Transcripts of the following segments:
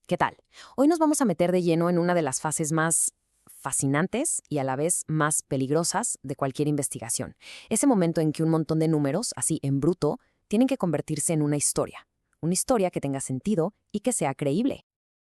¿Qué tal? Hoy nos vamos a meter de lleno en una de las fases más fascinantes y a la vez más peligrosas de cualquier investigación. Ese momento en que un montón de números, así en bruto, tienen que convertirse en una historia. Una historia que tenga sentido y que sea creíble.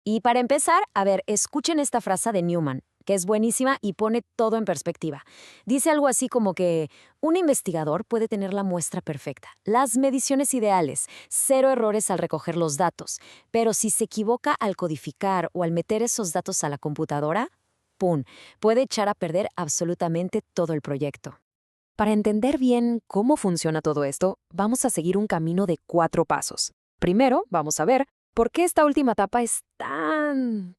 Y para empezar, a ver, escuchen esta frase de Newman, que es buenísima y pone todo en perspectiva. Dice algo así como que un investigador puede tener la muestra perfecta, las mediciones ideales, cero errores al recoger los datos, pero si se equivoca al codificar o al meter esos datos a la computadora, ¡pum!, puede echar a perder absolutamente todo el proyecto. Para entender bien cómo funciona todo esto, vamos a seguir un camino de 4 pasos. Primero, vamos a ver por qué esta última etapa es tan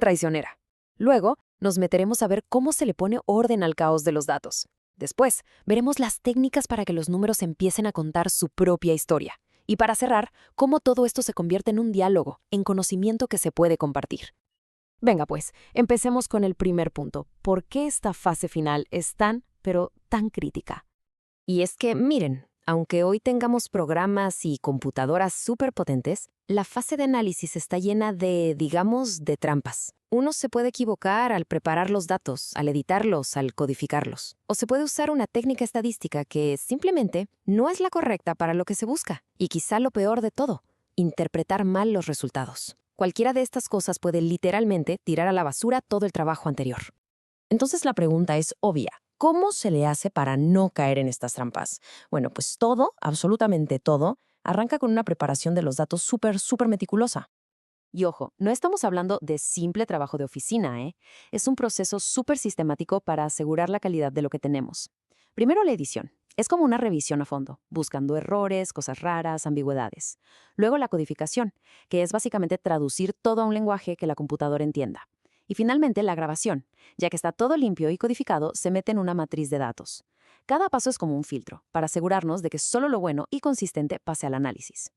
traicionera. Luego, nos meteremos a ver cómo se le pone orden al caos de los datos. Después, veremos las técnicas para que los números empiecen a contar su propia historia. Y para cerrar, cómo todo esto se convierte en un diálogo, en conocimiento que se puede compartir. Venga pues, empecemos con el primer punto. ¿Por qué esta fase final es pero tan crítica? Y es que, miren, aunque hoy tengamos programas y computadoras súper potentes, la fase de análisis está llena digamos, de trampas. Uno se puede equivocar al preparar los datos, al editarlos, al codificarlos. O se puede usar una técnica estadística que simplemente no es la correcta para lo que se busca. Y quizá lo peor de todo, interpretar mal los resultados. Cualquiera de estas cosas puede literalmente tirar a la basura todo el trabajo anterior. Entonces la pregunta es obvia. ¿Cómo se le hace para no caer en estas trampas? Bueno, pues todo, absolutamente todo, arranca con una preparación de los datos súper meticulosa. Y ojo, no estamos hablando de simple trabajo de oficina, ¿eh? Es un proceso súper sistemático para asegurar la calidad de lo que tenemos. Primero la edición. Es como una revisión a fondo, buscando errores, cosas raras, ambigüedades. Luego la codificación, que es básicamente traducir todo a un lenguaje que la computadora entienda. Y finalmente la grabación. Ya que está todo limpio y codificado, se mete en una matriz de datos. Cada paso es como un filtro, para asegurarnos de que solo lo bueno y consistente pase al análisis.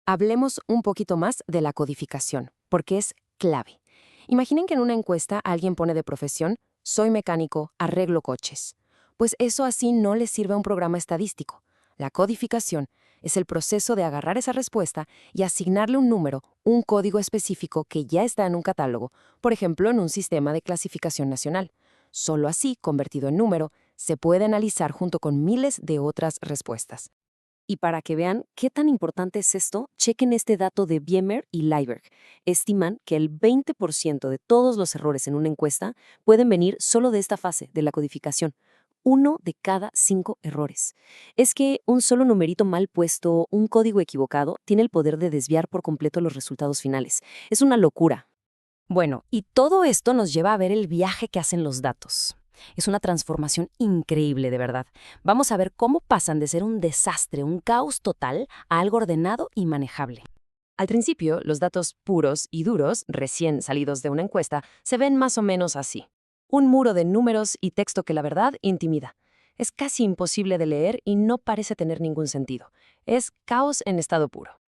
Hablemos un poquito más de la codificación, porque es clave. Imaginen que en una encuesta alguien pone de profesión, soy mecánico, arreglo coches. Pues eso así no le sirve a un programa estadístico. La codificación es el proceso de agarrar esa respuesta y asignarle un número, un código específico que ya está en un catálogo, por ejemplo, en un sistema de clasificación nacional. Solo así, convertido en número, se puede analizar junto con miles de otras respuestas. Y para que vean qué tan importante es esto, chequen este dato de Biemer y Leiberg. Estiman que el 20% de todos los errores en una encuesta pueden venir solo de esta fase, de la codificación. 1 de cada 5 errores. Es que un solo numerito mal puesto, un código equivocado, tiene el poder de desviar por completo los resultados finales. Es una locura. Bueno, y todo esto nos lleva a ver el viaje que hacen los datos. Es una transformación increíble, de verdad. Vamos a ver cómo pasan de ser un desastre, un caos total, a algo ordenado y manejable. Al principio, los datos puros y duros, recién salidos de una encuesta, se ven más o menos así. Un muro de números y texto que la verdad intimida. Es casi imposible de leer y no parece tener ningún sentido. Es caos en estado puro.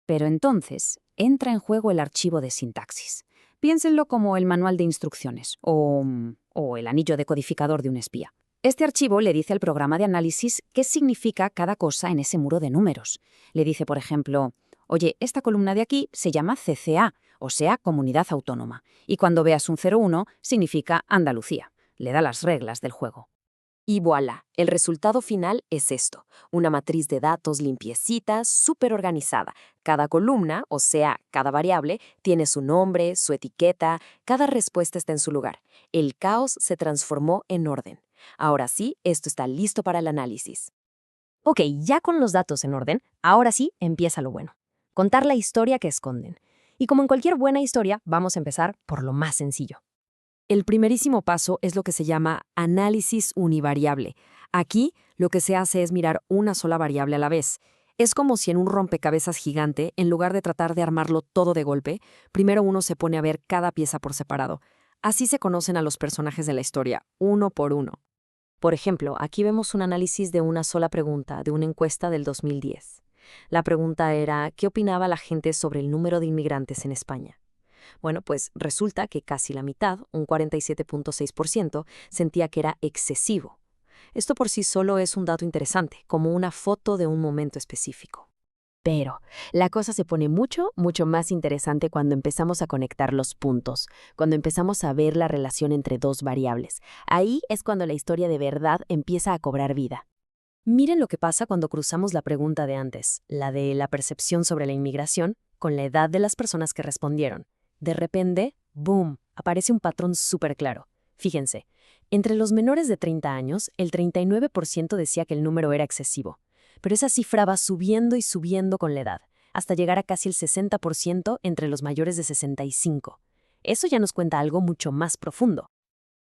Pero entonces entra en juego el archivo de sintaxis. Piénsenlo como el manual de instrucciones o el anillo decodificador de un espía. Este archivo le dice al programa de análisis qué significa cada cosa en ese muro de números. Le dice, por ejemplo, oye, esta columna de aquí se llama CCA, o sea, Comunidad Autónoma, y cuando veas un 01 significa Andalucía. Le da las reglas del juego. Y voilà, el resultado final es esto, una matriz de datos limpiecita, súper organizada. Cada columna, o sea, cada variable, tiene su nombre, su etiqueta, cada respuesta está en su lugar. El caos se transformó en orden. Ahora sí, esto está listo para el análisis. Ok, ya con los datos en orden, ahora sí empieza lo bueno. Contar la historia que esconden. Y como en cualquier buena historia, vamos a empezar por lo más sencillo. El primerísimo paso es lo que se llama análisis univariable. Aquí, lo que se hace es mirar una sola variable a la vez. Es como si en un rompecabezas gigante, en lugar de tratar de armarlo todo de golpe, primero uno se pone a ver cada pieza por separado. Así se conocen a los personajes de la historia, uno por uno. Por ejemplo, aquí vemos un análisis de una sola pregunta de una encuesta del 2010. La pregunta era, ¿qué opinaba la gente sobre el número de inmigrantes en España? Bueno, pues resulta que casi la mitad, un 47.6%, sentía que era excesivo. Esto por sí solo es un dato interesante, como una foto de un momento específico. Pero la cosa se pone mucho, mucho más interesante cuando empezamos a conectar los puntos, cuando empezamos a ver la relación entre dos variables. Ahí es cuando la historia de verdad empieza a cobrar vida. Miren lo que pasa cuando cruzamos la pregunta de antes, la de la percepción sobre la inmigración, con la edad de las personas que respondieron. De repente, ¡boom!, aparece un patrón súper claro. Fíjense, entre los menores de 30 años, el 39% decía que el número era excesivo. Pero esa cifra va subiendo y subiendo con la edad, hasta llegar a casi el 60% entre los mayores de 65. Eso ya nos cuenta algo mucho más profundo.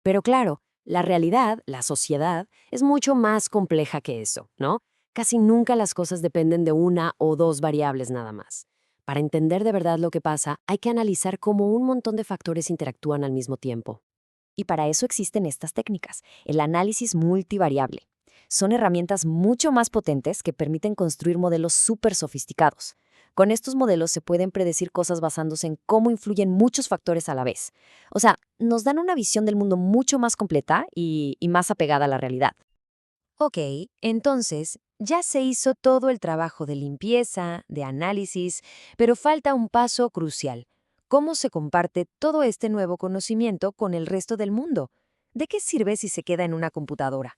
Pero claro, la realidad, la sociedad, es mucho más compleja que eso, ¿no? Casi nunca las cosas dependen de una o dos variables nada más. Para entender de verdad lo que pasa, hay que analizar cómo un montón de factores interactúan al mismo tiempo. Y para eso existen estas técnicas, el análisis multivariable. Son herramientas mucho más potentes que permiten construir modelos súper sofisticados. Con estos modelos se pueden predecir cosas basándose en cómo influyen muchos factores a la vez. O sea, nos dan una visión del mundo mucho más completa y más apegada a la realidad. Ok, entonces ya se hizo todo el trabajo de limpieza, de análisis, pero falta un paso crucial. ¿Cómo se comparte todo este nuevo conocimiento con el resto del mundo? ¿De qué sirve si se queda en una computadora?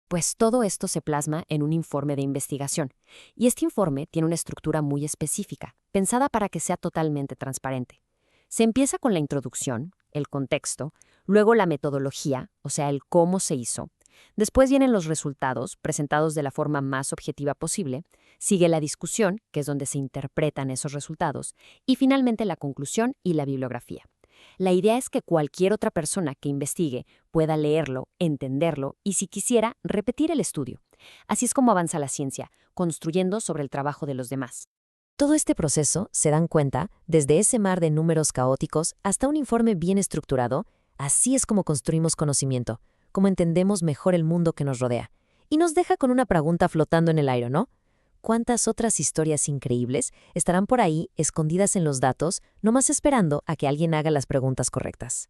Pues todo esto se plasma en un informe de investigación, y este informe tiene una estructura muy específica, pensada para que sea totalmente transparente. Se empieza con la introducción, el contexto, luego la metodología, o sea, el cómo se hizo. Después vienen los resultados, presentados de la forma más objetiva posible, sigue la discusión, que es donde se interpretan esos resultados, y finalmente la conclusión y la bibliografía. La idea es que cualquier otra persona que investigue pueda leerlo, entenderlo y, si quisiera, repetir el estudio. Así es como avanza la ciencia, construyendo sobre el trabajo de los demás. Todo este proceso, se dan cuenta, desde ese mar de números caóticos hasta un informe bien estructurado, así es como construimos conocimiento, como entendemos mejor el mundo que nos rodea. Y nos deja con una pregunta flotando en el aire, ¿no? ¿Cuántas otras historias increíbles estarán por ahí escondidas en los datos, nomás esperando a que alguien haga las preguntas correctas?